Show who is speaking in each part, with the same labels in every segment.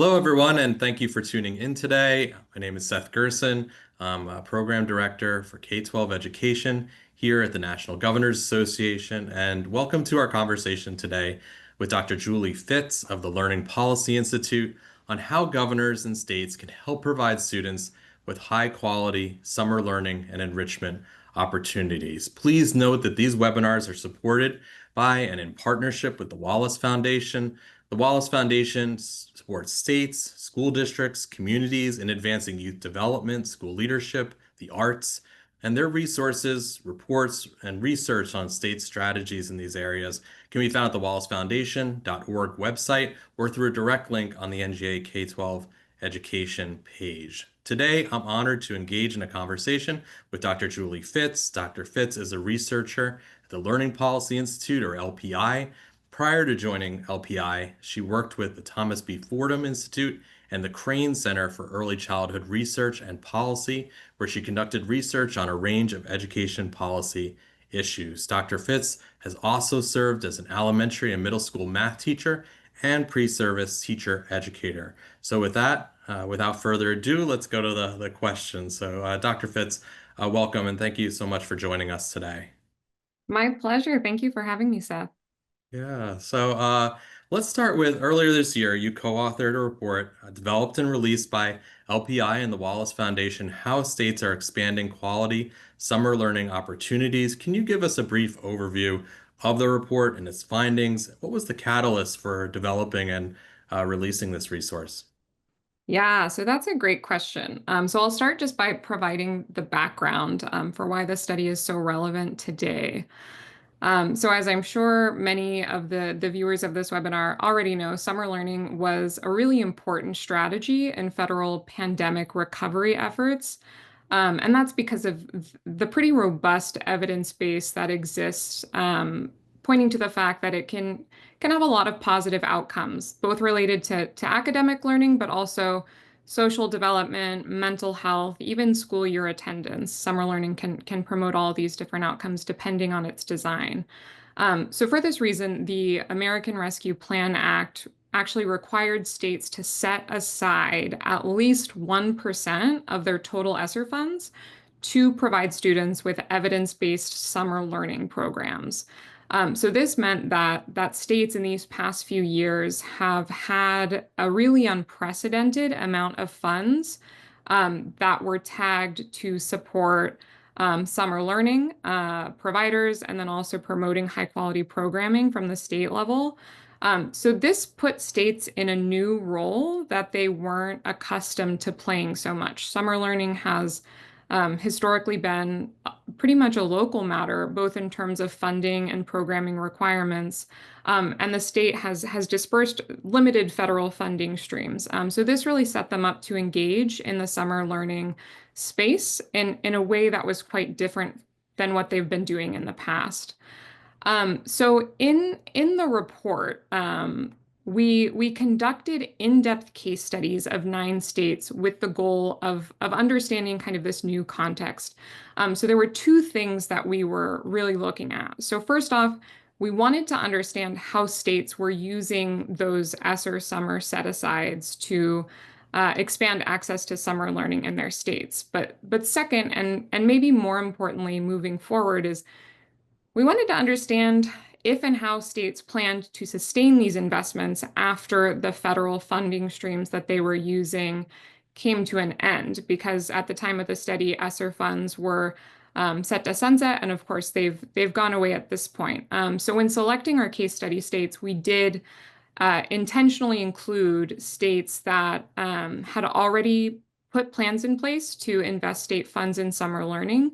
Speaker 1: Hello, everyone, and thank you for tuning in today. My name is Seth Gerson. I'm a program director for K-12 education here at the National Governors Association, and welcome to our conversation today with Dr. Julie Fitz of the Learning Policy Institute on how governors and states can help provide students with high-quality summer learning and enrichment opportunities. Please note that these webinars are supported by and in partnership with the Wallace Foundation. The Wallace Foundation supports states, school districts, communities in advancing youth development, school leadership, the arts, and their resources, reports, and research on state strategies in these areas can be found at the wallacefoundation.org website or through a direct link on the NGA K-12 education page. Today, I'm honored to engage in a conversation with Dr. Julie Fitz. Dr. Fitz is a researcher at the Learning Policy Institute, or LPI. Prior to joining LPI, she worked with the Thomas B. Fordham Institute and the Crane Center for Early Childhood Research and Policy, where she conducted research on a range of education policy issues. Dr. Fitz has also served as an elementary and middle school math teacher and pre-service teacher educator. So with that, without further ado, let's go to the questions. So Dr. Fitz, welcome and thank you so much for joining us today.
Speaker 2: My pleasure. Thank you for having me, Seth.
Speaker 1: Yeah, so let's start with earlier this year, you co-authored a report developed and released by LPI and the Wallace Foundation, How States Are Expanding Quality Summer Learning Opportunities. Can you give us a brief overview of the report and its findings? What was the catalyst for developing and releasing this resource?
Speaker 2: Yeah, so that's a great question. So I'll start just by providing the background for why this study is so relevant today. So as I'm sure many of the viewers of this webinar already know, summer learning was a really important strategy in federal pandemic recovery efforts. And that's because of the pretty robust evidence base that exists, pointing to the fact that it can have a lot of positive outcomes, both related to academic learning, but also social development, mental health, even school year attendance. Summer learning can promote all these different outcomes depending on its design. So for this reason, the American Rescue Plan Act actually required states to set aside at least 1% of their total ESSER funds to provide students with evidence-based summer learning programs. So this meant that states in these past few years have had a really unprecedented amount of funds that were tagged to support summer learning providers and then also promoting high quality programming from the state level. So this put states in a new role that they weren't accustomed to playing so much. Summer learning has historically been pretty much a local matter, both in terms of funding and programming requirements. And the state has dispersed limited federal funding streams. So this really set them up to engage in the summer learning space in a way that was quite different than what they've been doing in the past. So in the report, we conducted in-depth case studies of 9 states with the goal of understanding kind of this new context. So there were 2 things that we were really looking at. So first off, we wanted to understand how states were using those ESSER summer set-asides to expand access to summer learning in their states. But second, and maybe more importantly, moving forward, is we wanted to understand if and how states planned to sustain these investments after the federal funding streams that they were using came to an end, because at the time of the study, ESSER funds were set to sunset, and of course they've gone away at this point. So when selecting our case study states, we did intentionally include states that had already put plans in place to invest state funds in summer learning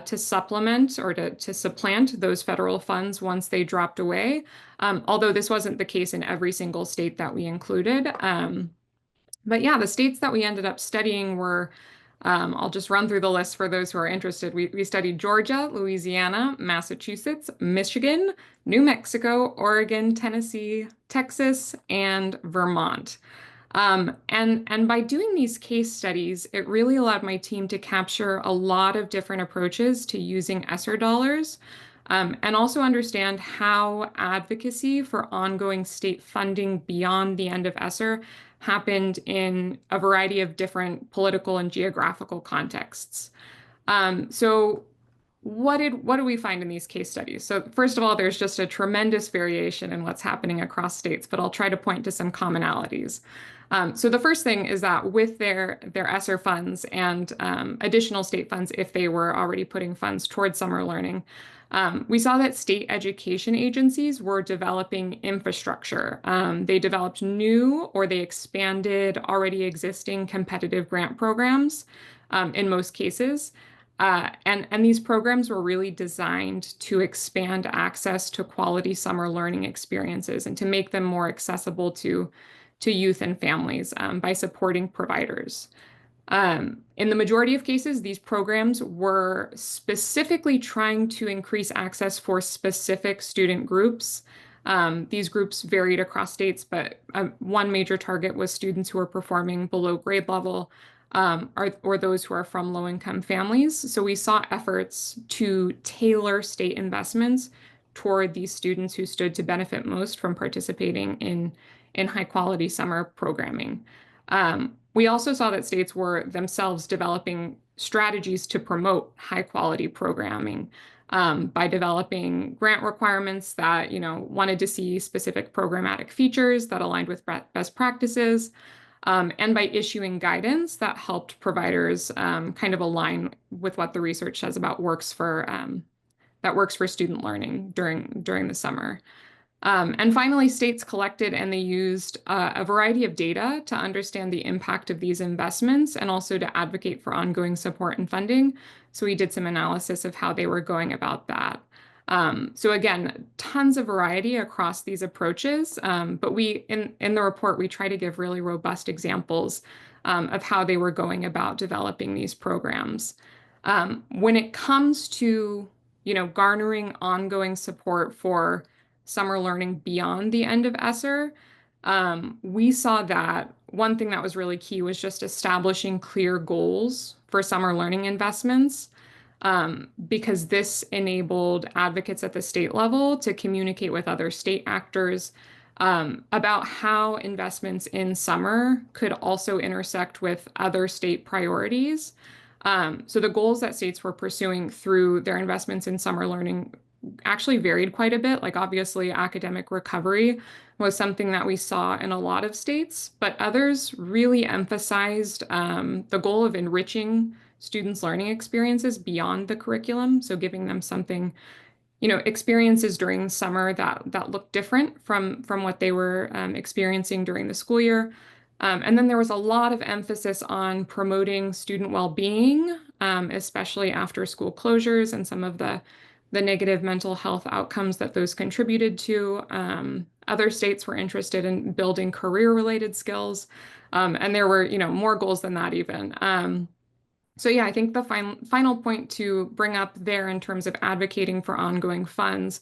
Speaker 2: to supplement or to supplant those federal funds once they dropped away. Although this wasn't the case in every single state that we included. But yeah, the states that we ended up studying were, I'll just run through the list for those who are interested. We studied Georgia, Louisiana, Massachusetts, Michigan, New Mexico, Oregon, Tennessee, Texas, and Vermont. And by doing these case studies, it really allowed my team to capture a lot of different approaches to using ESSER dollars. and also understand how advocacy for ongoing state funding beyond the end of ESSER happened in a variety of different political and geographical contexts. So what do we find in these case studies? So first of all, there's just a tremendous variation in what's happening across states, but I'll try to point to some commonalities. So the first thing is that with their ESSER funds and additional state funds, if they were already putting funds towards summer learning, we saw that state education agencies were developing infrastructure. They developed new or they expanded already existing competitive grant programs in most cases. And these programs were really designed to expand access to quality summer learning experiences and to make them more accessible to youth and families by supporting providers. In the majority of cases, these programs were specifically trying to increase access for specific student groups. These groups varied across states, but one major target was students who are performing below grade level, or those who are from low-income families. So we saw efforts to tailor state investments toward these students who stood to benefit most from participating in high-quality summer programming. We also saw that states were themselves developing strategies to promote high-quality programming by developing grant requirements that, wanted to see specific programmatic features that aligned with best practices, and by issuing guidance that helped providers kind of align with what the research says about that works for student learning during the summer. And finally, states collected and they used a variety of data to understand the impact of these investments and also to advocate for ongoing support and funding. So we did some analysis of how they were going about that. So again, tons of variety across these approaches, but in the report, we try to give really robust examples of how they were going about developing these programs. When it comes to, garnering ongoing support for summer learning beyond the end of ESSER, we saw that one thing that was really key was just establishing clear goals for summer learning investments, because this enabled advocates at the state level to communicate with other state actors about how investments in summer could also intersect with other state priorities. So the goals that states were pursuing through their investments in summer learning actually varied quite a bit. Like obviously academic recovery was something that we saw in a lot of states, but others really emphasized the goal of enriching students' learning experiences beyond the curriculum. So giving them something, experiences during summer that looked different from what they were experiencing during the school year. And then there was a lot of emphasis on promoting student well-being, especially after school closures and some of the negative mental health outcomes that those contributed to. Other states were interested in building career-related skills, and there were, more goals than that even. So yeah, I think the final point to bring up there in terms of advocating for ongoing funds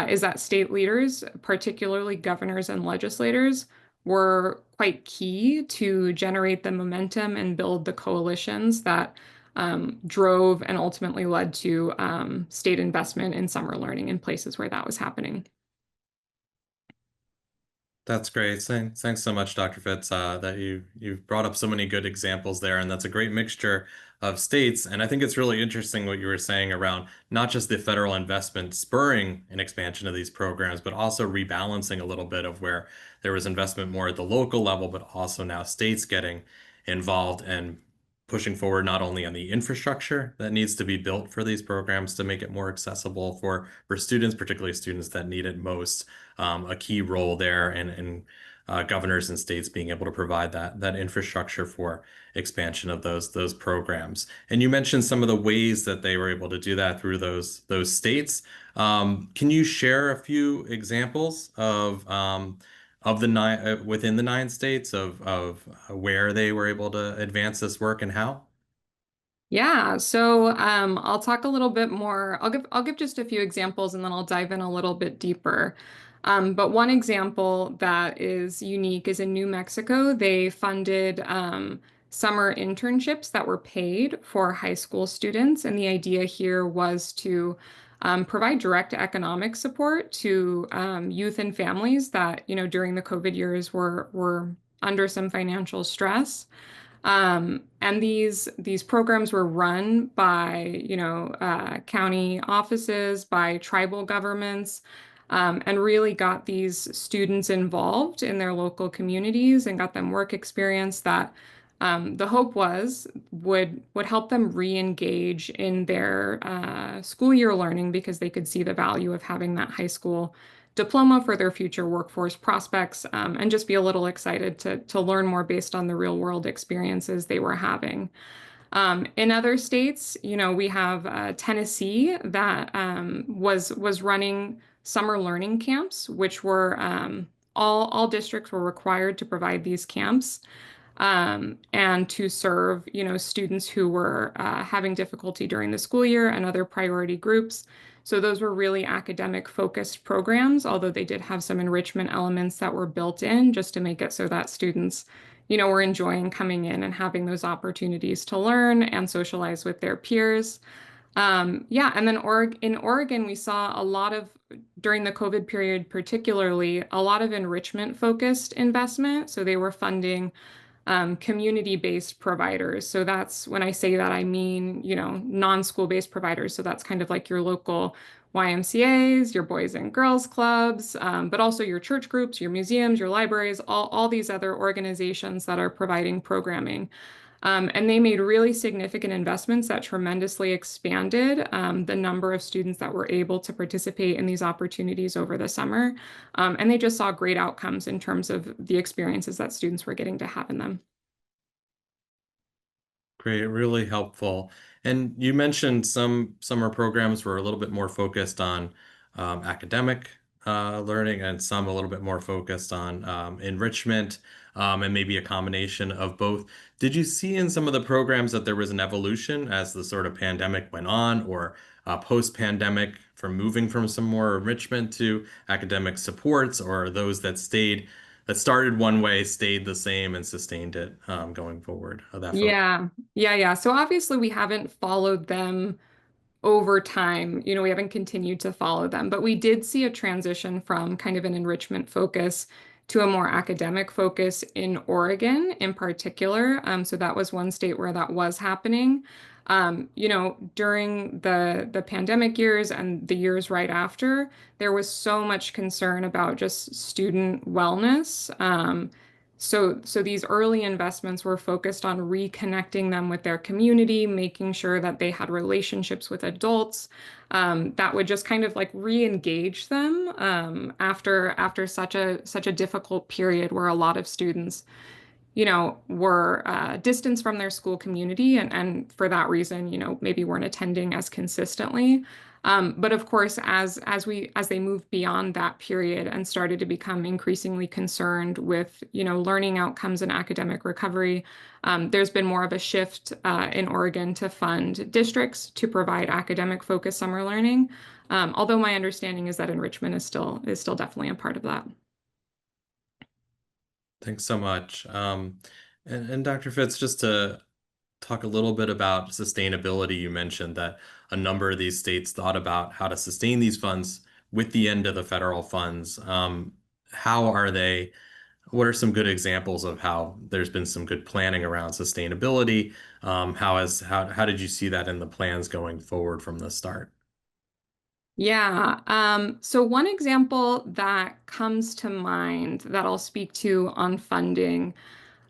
Speaker 2: is that state leaders, particularly governors and legislators, were quite key to generate the momentum and build the coalitions that drove and ultimately led to state investment in summer learning in places where that was happening.
Speaker 1: That's great. Thanks so much, Dr. Fitz, that you've brought up so many good examples there, and that's a great mixture of states. And I think it's really interesting what you were saying around not just the federal investment spurring an expansion of these programs, but also rebalancing a little bit of where there was investment more at the local level, but also now states getting involved and pushing forward not only on the infrastructure that needs to be built for these programs to make it more accessible for students, particularly students that need it most, a key role there, and governors and states being able to provide that infrastructure for expansion of those programs. And you mentioned some of the ways that they were able to do that through those states. Can you share a few examples of the nine within the 9 states of where they were able to advance this work and how?
Speaker 2: Yeah, so I'll talk a little bit more. I'll give just a few examples and then I'll dive in a little bit deeper. But one example that is unique is in New Mexico. They funded summer internships that were paid for high school students, and the idea here was to provide direct economic support to youth and families that, during the COVID years were under some financial stress. And these programs were run by, county offices, by tribal governments, and really got these students involved in their local communities and got them work experience that the hope was would help them re-engage in their school year learning because they could see the value of having that high school diploma for their future workforce prospects, and just be a little excited to learn more based on the real world experiences they were having. In other states, we have Tennessee that was running summer learning camps, which were all districts were required to provide these camps, and to serve, students who were having difficulty during the school year and other priority groups. So those were really academic focused programs, although they did have some enrichment elements that were built in just to make it so that students, were enjoying coming in and having those opportunities to learn and socialize with their peers. Yeah, and then in Oregon, we saw a lot of, during the COVID period, particularly, a lot of enrichment focused investment. So they were funding community-based providers. So that's when I say that, I mean, non-school-based providers. So that's kind of like your local YMCAs, your Boys and Girls Clubs, but also your church groups, your museums, your libraries, all these other organizations that are providing programming. And they made really significant investments that tremendously expanded the number of students that were able to participate in these opportunities over the summer. And they just saw great outcomes in terms of the experiences that students were getting to have in them.
Speaker 1: Great, really helpful. And you mentioned some summer programs were a little bit more focused on academic learning and some a little bit more focused on enrichment, and maybe a combination of both. Did you see in some of the programs that there was an evolution as the sort of pandemic went on, or post-pandemic, from moving from some more enrichment to academic supports, or those that started one way, stayed the same and sustained it going forward of that focus?
Speaker 2: Yeah, yeah. So obviously we haven't followed them over time. We haven't continued to follow them, but we did see a transition from kind of an enrichment focus to a more academic focus in Oregon in particular. So that was one state where that was happening. During the pandemic years and the years right after, there was so much concern about just student wellness. So these early investments were focused on reconnecting them with their community, making sure that they had relationships with adults, that would just kind of like re-engage them after such a difficult period where a lot of students, were distanced from their school community, and for that reason, maybe weren't attending as consistently. But of course, as they moved beyond that period and started to become increasingly concerned with, learning outcomes and academic recovery, there's been more of a shift in Oregon to fund districts to provide academic focused summer learning. Although my understanding is that enrichment is still definitely a part of that.
Speaker 1: Thanks so much. And Dr. Fitz, just to talk a little bit about sustainability, you mentioned that a number of these states thought about how to sustain these funds with the end of the federal funds. How are they? What are some good examples of how there's been some good planning around sustainability? How did you see that in the plans going forward from the start?
Speaker 2: Yeah. So one example that comes to mind that I'll speak to on funding,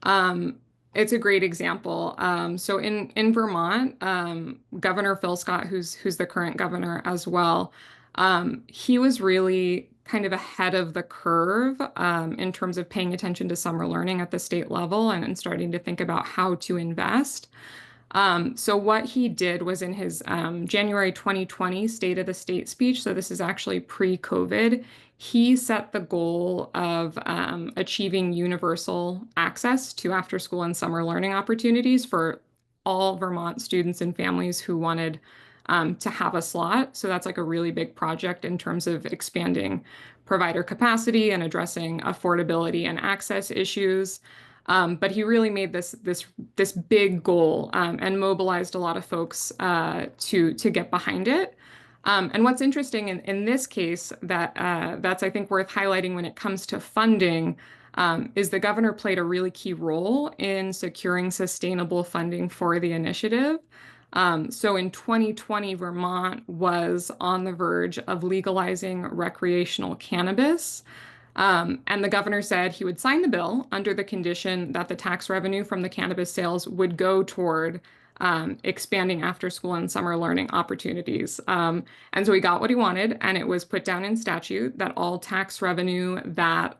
Speaker 2: um, it's a great example. So in Vermont, Governor Phil Scott, who's the current governor as well, he was really kind of ahead of the curve in terms of paying attention to summer learning at the state level and starting to think about how to invest. So what he did was in his January 2020 State of the State speech, so this is actually pre-COVID, he set the goal of achieving universal access to after-school and summer learning opportunities for all Vermont students and families who wanted to have a slot. So that's like a really big project in terms of expanding provider capacity and addressing affordability and access issues. But he really made this big goal and mobilized a lot of folks to get behind it. And what's interesting in this case that's I think worth highlighting when it comes to funding is the governor played a really key role in securing sustainable funding for the initiative. So in 2020, Vermont was on the verge of legalizing recreational cannabis. And the governor said he would sign the bill under the condition that the tax revenue from the cannabis sales would go toward expanding after school and summer learning opportunities. And so he got what he wanted, and it was put down in statute that all tax revenue that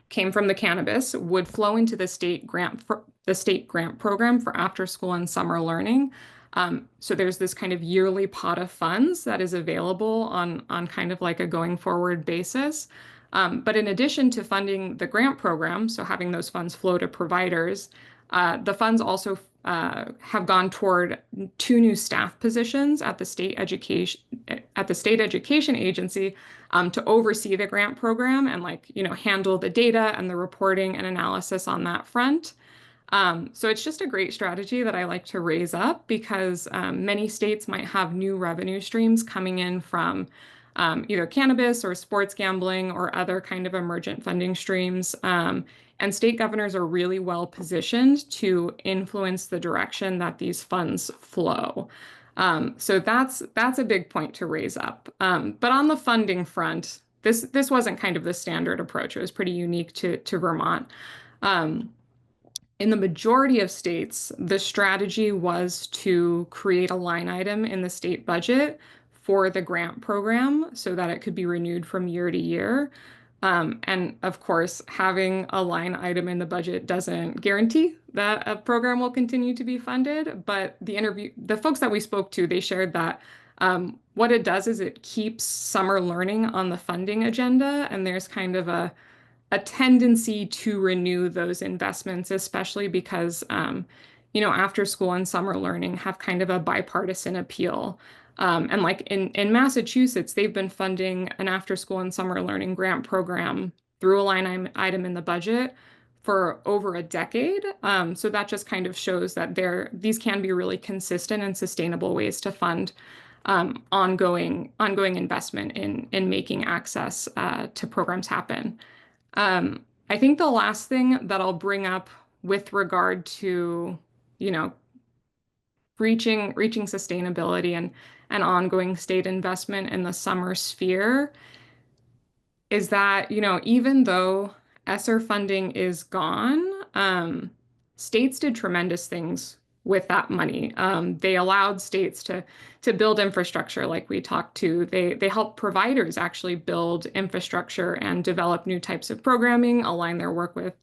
Speaker 2: came from the cannabis would flow into the state grant program for after school and summer learning. So there's this kind of yearly pot of funds that is available on kind of like a going forward basis. But in addition to funding the grant program, so having those funds flow to providers, the funds also have gone toward 2 new staff positions at the state education agency to oversee the grant program and handle the data and the reporting and analysis on that front. So it's just a great strategy that I like to raise up because many states might have new revenue streams coming in from either cannabis or sports gambling or other kind of emergent funding streams. And state governors are really well positioned to influence the direction that these funds flow. So that's a big point to raise up. But on the funding front, this wasn't kind of the standard approach. It was pretty unique to Vermont. In the majority of states, the strategy was to create a line item in the state budget for the grant program so that it could be renewed from year to year. And of course, having a line item in the budget doesn't guarantee that a program will continue to be funded. But the folks that we spoke to, they shared that what it does is it keeps summer learning on the funding agenda, and there's kind of a tendency to renew those investments, especially because, after school and summer learning have kind of a bipartisan appeal. And like in Massachusetts, they've been funding an after school and summer learning grant program through a line item in the budget for over a decade. So that just kind of shows that these can be really consistent and sustainable ways to fund ongoing investment in making access to programs happen. I think the last thing that I'll bring up with regard to, reaching sustainability and ongoing state investment in the summer sphere is that, even though ESSER funding is gone, states did tremendous things with that money. They allowed states to build infrastructure like we talked to. They helped providers actually build infrastructure and develop new types of programming, align their work with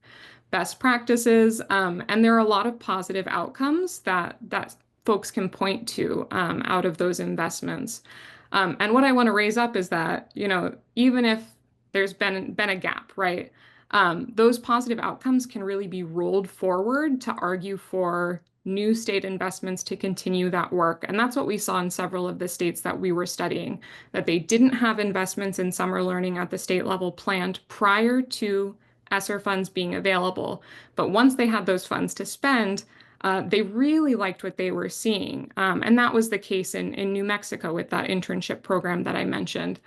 Speaker 2: best practices. And there are a lot of positive outcomes that folks can point to out of those investments. And what I want to raise up is that, even if there's been a gap, right? Those positive outcomes can really be rolled forward to argue for new state investments to continue that work. And that's what we saw in several of the states that we were studying, that they didn't have investments in summer learning at the state level planned prior to ESSER funds being available. But once they had those funds to spend, they really liked what they were seeing. And that was the case in New Mexico with that internship program that I mentioned.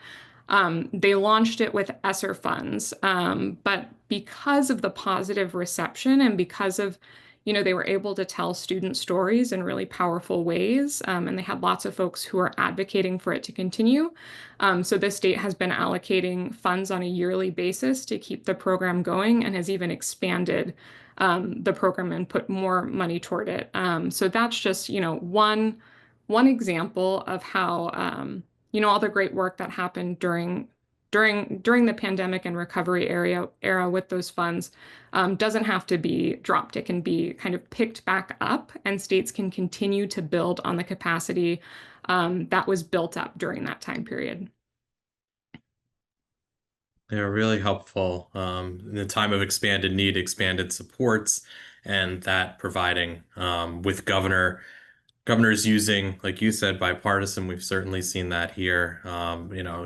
Speaker 2: They launched it with ESSER funds, but because of the positive reception and because of, they were able to tell student stories in really powerful ways, and they had lots of folks who are advocating for it to continue. So the state has been allocating funds on a yearly basis to keep the program going and has even expanded the program and put more money toward it. So that's just, one example of how, all the great work that happened during the pandemic and recovery era with those funds doesn't have to be dropped. It can be kind of picked back up, and states can continue to build on the capacity that was built up during that time period.
Speaker 1: They're really helpful in the time of expanded need, expanded supports, and that providing with governors using, like you said, bipartisan. We've certainly seen that here,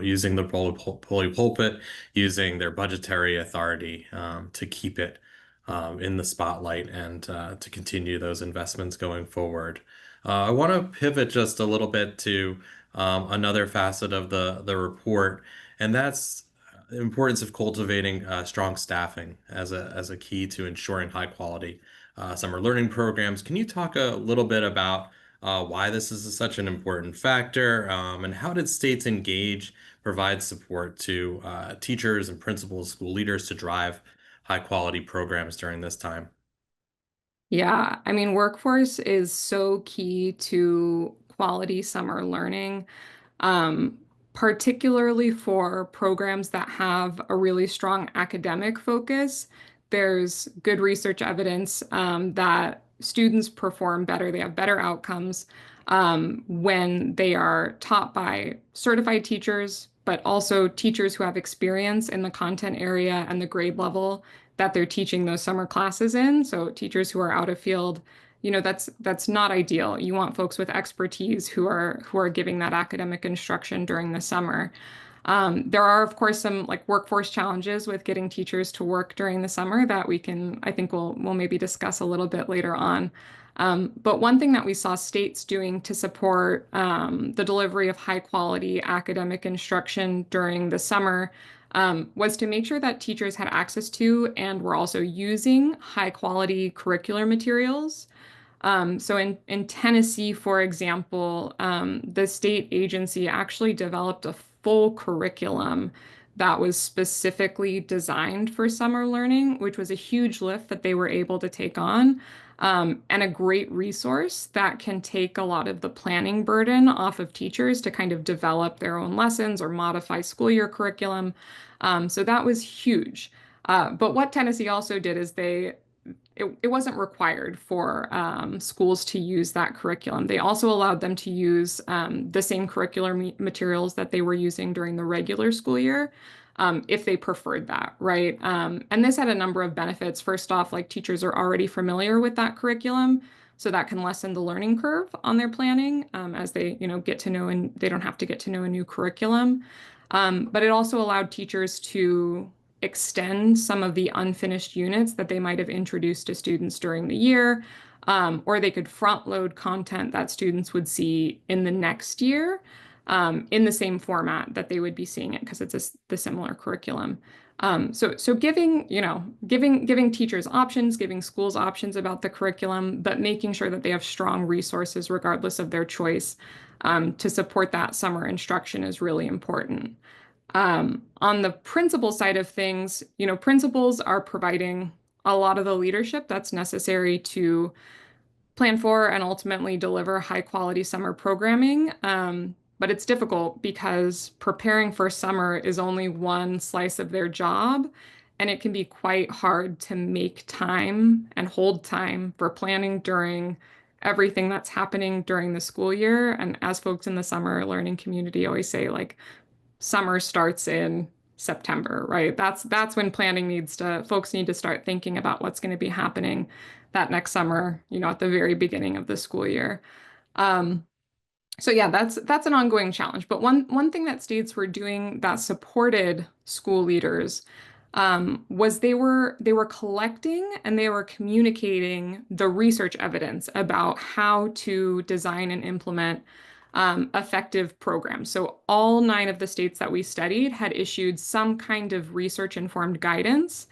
Speaker 1: using the bully pulpit, using their budgetary authority to keep it in the spotlight and to continue those investments going forward. I want to pivot just a little bit to another facet of the report, and that's the importance of cultivating strong staffing as a key to ensuring high quality summer learning programs. Can you talk a little bit about why this is such an important factor, and how did states engage, provide support to teachers and principals, school leaders to drive high quality programs during this time?
Speaker 2: Yeah, I mean, workforce is so key to quality summer learning, um, particularly for programs that have a really strong academic focus. There's good research evidence that students perform better, they have better outcomes when they are taught by certified teachers, but also teachers who have experience in the content area and the grade level that they're teaching those summer classes in. So teachers who are out of field, that's not ideal. You want folks with expertise who are giving that academic instruction during the summer. There are, of course, some like workforce challenges with getting teachers to work during the summer that I think we'll maybe discuss a little bit later on. But one thing that we saw states doing to support the delivery of high quality academic instruction during the summer was to make sure that teachers had access to and were also using high quality curricular materials. So in Tennessee, for example, the state agency actually developed a full curriculum that was specifically designed for summer learning, which was a huge lift that they were able to take on, and a great resource that can take a lot of the planning burden off of teachers to kind of develop their own lessons or modify school year curriculum. So that was huge. But what Tennessee also did is it wasn't required for schools to use that curriculum. They also allowed them to use the same curricular materials that they were using during the regular school year, if they preferred that, right? And this had a number of benefits. First off, like teachers are already familiar with that curriculum, so that can lessen the learning curve on their planning as they, get to know and they don't have to get to know a new curriculum. But it also allowed teachers to extend some of the unfinished units that they might have introduced to students during the year, or they could front load content that students would see in the next year in the same format that they would be seeing it because it's the similar curriculum. So giving teachers options, giving schools options about the curriculum, but making sure that they have strong resources regardless of their choice to support that summer instruction is really important. On the principal side of things, principals are providing a lot of the leadership that's necessary to plan for and ultimately deliver high quality summer programming. But it's difficult because preparing for summer is only one slice of their job, and it can be quite hard to make time and hold time for planning during everything that's happening during the school year. And as folks in the summer learning community always say, like, summer starts in September, right? That's when folks need to start thinking about what's going to be happening that next summer, at the very beginning of the school year. Um, so yeah, that's an ongoing challenge. But one thing that states were doing that supported school leaders was they were collecting and they were communicating the research evidence about how to design and implement effective programs. So all 9 of the states that we studied had issued some kind of research-informed guidance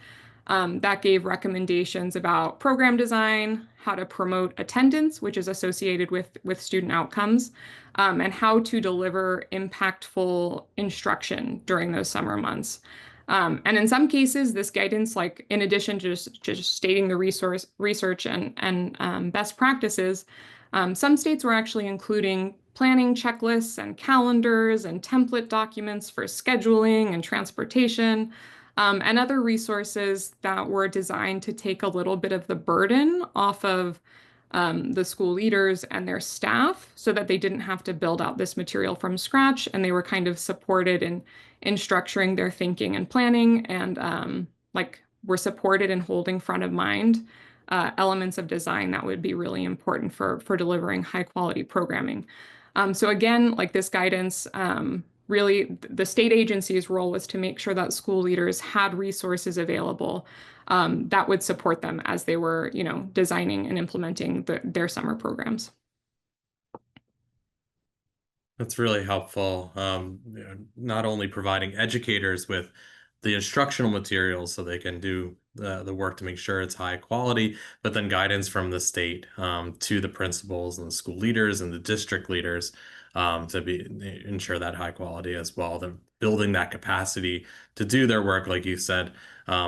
Speaker 2: that gave recommendations about program design, how to promote attendance, which is associated with student outcomes, and how to deliver impactful instruction during those summer months. And in some cases, this guidance, like in addition to just stating the research and best practices, some states were actually including planning checklists and calendars and template documents for scheduling and transportation, and other resources that were designed to take a little bit of the burden off of the school leaders and their staff so that they didn't have to build out this material from scratch and they were kind of supported in structuring their thinking and planning and were supported in holding front of mind elements of design that would be really important for delivering high quality programming. So again, like this guidance really the state agency's role was to make sure that school leaders had resources available that would support them as they were, designing and implementing their summer programs.
Speaker 1: That's really helpful. Not only providing educators with the instructional materials so they can do the work to make sure it's high quality, but then guidance from the state to the principals and the school leaders and the district leaders to ensure that high quality as well. Then building that capacity to do their work, like you said,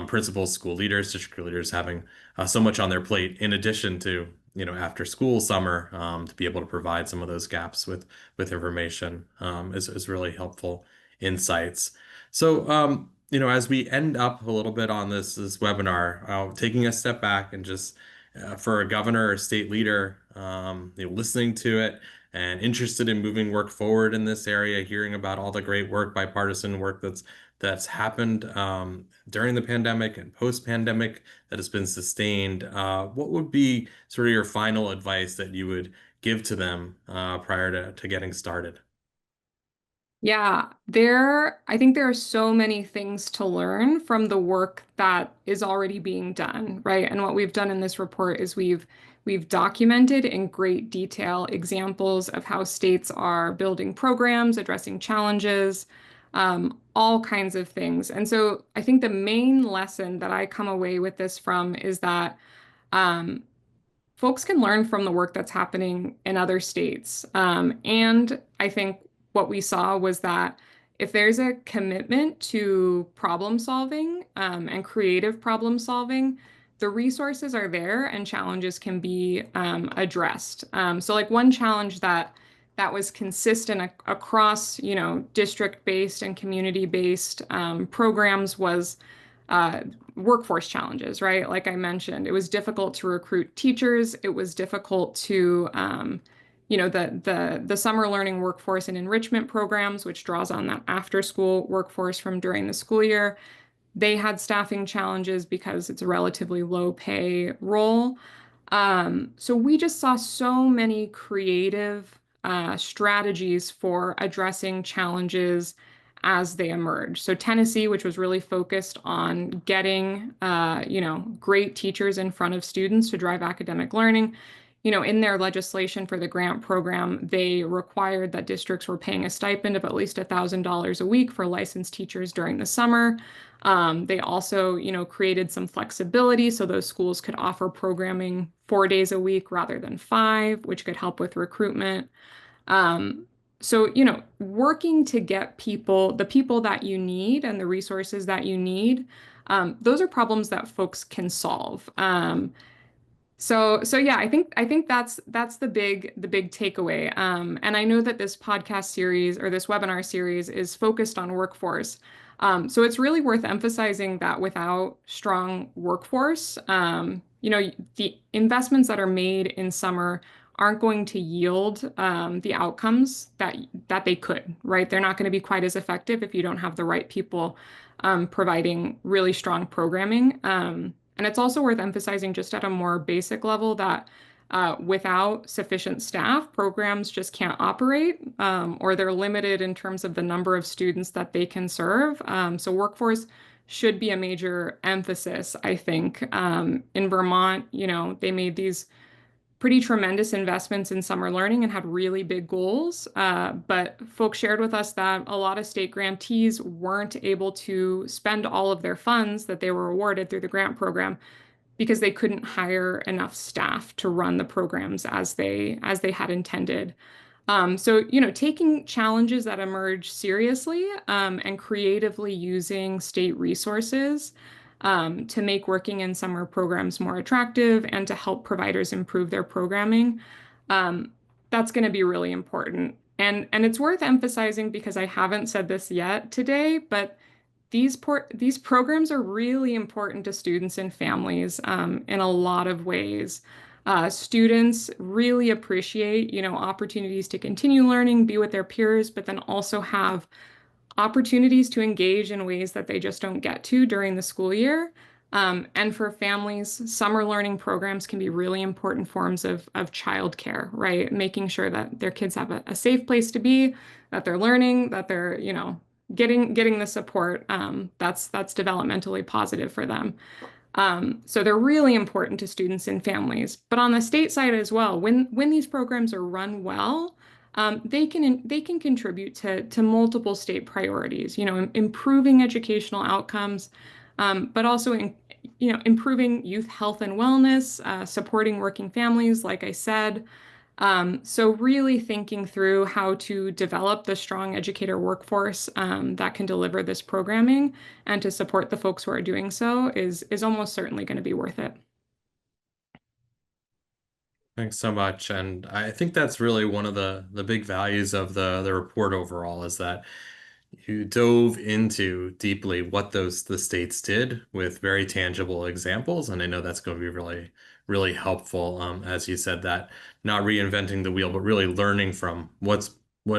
Speaker 1: principals, school leaders, district leaders having so much on their plate in addition to after school summer to be able to provide some of those gaps with information is really helpful insights. So, as we end up a little bit on this webinar, taking a step back and just for a governor or state leader, listening to it and interested in moving work forward in this area, hearing about all the great work, bipartisan work that's happened during the pandemic and post-pandemic that has been sustained. What would be sort of your final advice that you would give to them prior to getting started?
Speaker 2: Yeah, I think there are so many things to learn from the work that is already being done, right? And what we've done in this report is we've documented in great detail examples of how states are building programs, addressing challenges, all kinds of things. And so I think the main lesson that I come away with this from is that um, folks can learn from the work that's happening in other states. And I think what we saw was that if there's a commitment to problem solving and creative problem solving, the resources are there and challenges can be addressed. So like one challenge that was consistent across, district-based and community-based programs was uh, workforce challenges, right? Like I mentioned, it was difficult to recruit teachers. It was difficult to, the summer learning workforce and enrichment programs, which draws on that after school workforce from during the school year. They had staffing challenges because it's a relatively low pay role. So we just saw so many creative strategies for addressing challenges as they emerge. So Tennessee, which was really focused on getting, great teachers in front of students to drive academic learning. In their legislation for the grant program, they required that districts were paying a stipend of at least $1,000 a week for licensed teachers during the summer. They also, created some flexibility so those schools could offer programming 4 days a week rather than 5, which could help with recruitment. Um, so, working to get the people that you need and the resources that you need, those are problems that folks can solve. So yeah, I think that's the big takeaway. And I know that this podcast series or this webinar series is focused on workforce. So it's really worth emphasizing that without strong workforce, the investments that are made in summer aren't going to yield the outcomes that they could, right? They're not going to be quite as effective if you don't have the right people providing really strong programming. And it's also worth emphasizing just at a more basic level that without sufficient staff, programs just can't operate, or they're limited in terms of the number of students that they can serve. So workforce should be a major emphasis, I think. In Vermont, they made these pretty tremendous investments in summer learning and had really big goals. But folks shared with us that a lot of state grantees weren't able to spend all of their funds that they were awarded through the grant program because they couldn't hire enough staff to run the programs as they had intended. So, taking challenges that emerge seriously and creatively using state resources to make working in summer programs more attractive and to help providers improve their programming, um, that's going to be really important. And it's worth emphasizing because I haven't said this yet today, but these programs are really important to students and families in a lot of ways. Students really appreciate, opportunities to continue learning, be with their peers, but then also have opportunities to engage in ways that they just don't get to during the school year. And for families, summer learning programs can be really important forms of childcare, right? Making sure that their kids have a safe place to be, that they're learning, that they're, getting the support that's developmentally positive for them. So they're really important to students and families. But on the state side as well, when these programs are run well, they can contribute to multiple state priorities. Improving educational outcomes, but also improving youth health and wellness, supporting working families, like I said. So really thinking through how to develop the strong educator workforce that can deliver this programming and to support the folks who are doing so is almost certainly going to be worth it.
Speaker 1: Thanks so much. And I think that's really one of the big values of the report overall is that you dove into deeply what the states did with very tangible examples. And I know that's going to be really, really helpful. As you said, that not reinventing the wheel, but really learning from what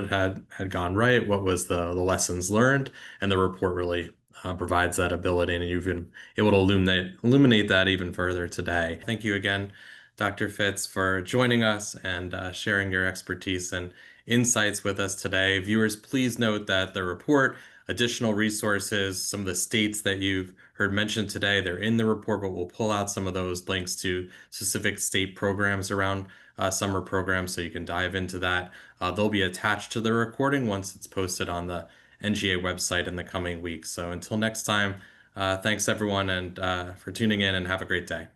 Speaker 1: had gone right, what was the lessons learned, and the report really provides that ability, and you've been able to illuminate that even further today. Thank you again, Dr. Fitz, for joining us and sharing your expertise and insights with us today. Viewers, please note that the report, additional resources, some of the states that you've heard mentioned today, they're in the report, but we'll pull out some of those links to specific state programs around summer programs so you can dive into that. They'll be attached to the recording once it's posted on the NGA website in the coming weeks. So until next time, thanks everyone and for tuning in and have a great day.